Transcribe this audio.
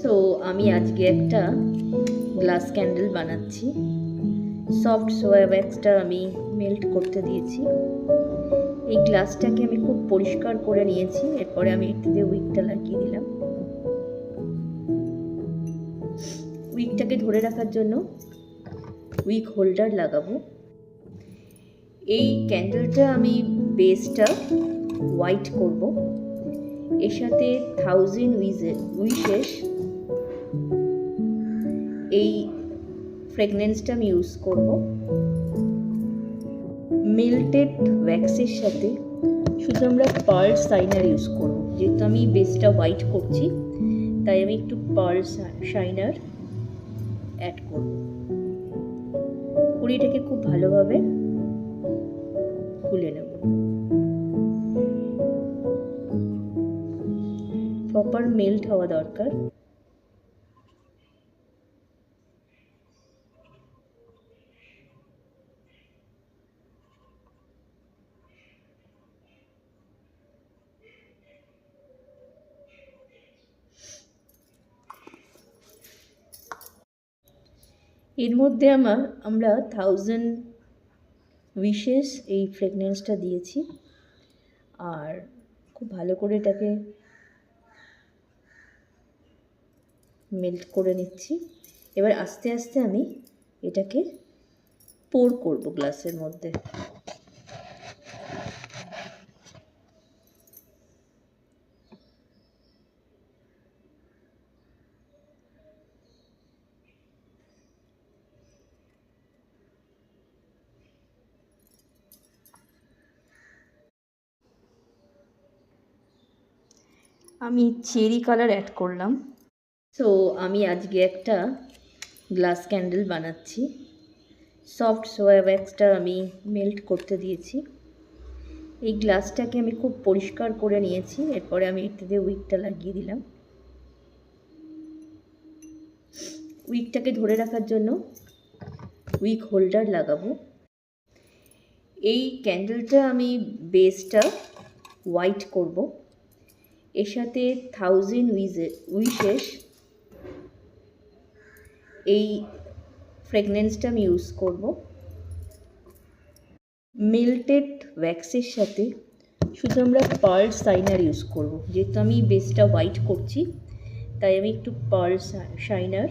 So আমি আজকে একটা গ্লাস ক্যান্ডেল বানাচ্ছি। সফট সোয়া ওয়্যাক্সটা আমি মেল্ট করতে দিয়েছি। এই গ্লাসটাকে আমি খুব পরিষ্কার করে নিয়েছি। এরপরে আমি এটিতে উইকটা লাগিয়ে দিলাম। উইকটাকে ধরে রাখার জন্য উইক হোল্ডার লাগাবো। এই ক্যান্ডেলটা আমি বেসটা হোয়াইট করব। এর সাথে 1000 উইশেস এই ফ্রেগনেন্সটা আমি ইউজ করব। মেল্টেড ওয়্যাক্সের সাথে শুধু আমরা পার্ল শাইনার ইউজ করব। যেহেতু আমি বেসটা হোয়াইট করছি তাই আমি একটু পার্ল শাইনার অ্যাড করব। কুড়িটাকে খুব ভালোভাবে খুলে নেব। প্রপার মেল্ট হওয়া দরকার। এর মধ্যে আমরা 1000 উইশেস এই ফ্রেগনেন্সটা দিয়েছি আর খুব ভালো করে এটাকে মেল্ট করে নিচ্ছি। এবার আস্তে আস্তে আমি এটাকে পোর করব গ্লাসের মধ্যে। আমি চেরি কালার অ্যাড করলাম। সো আমি আজকে একটা গ্লাস ক্যান্ডেল বানাচ্ছি। সফট সোয়া ওয়্যাক্সটা আমি মেল্ট করতে দিয়েছি। এই গ্লাসটাকে আমি খুব পরিষ্কার করে নিয়েছি। এরপরে আমি এটিতে উইকটা লাগিয়ে দিলাম। উইকটাকে ধরে রাখার জন্য উইক হোল্ডার লাগাবো। এই ক্যান্ডেলটা আমি বেসটা হোয়াইট করব। এর সাথে 1000 উইশেস এই ফ্রেগনেন্সটা আমি ইউজ করব। মেল্টেড ওয়্যাক্সের সাথে শুধু আমরা পার্ল শাইনার ইউজ করব। যেহেতু আমি বেসটা হোয়াইট করছি তাই আমি একটু পার্ল শাইনার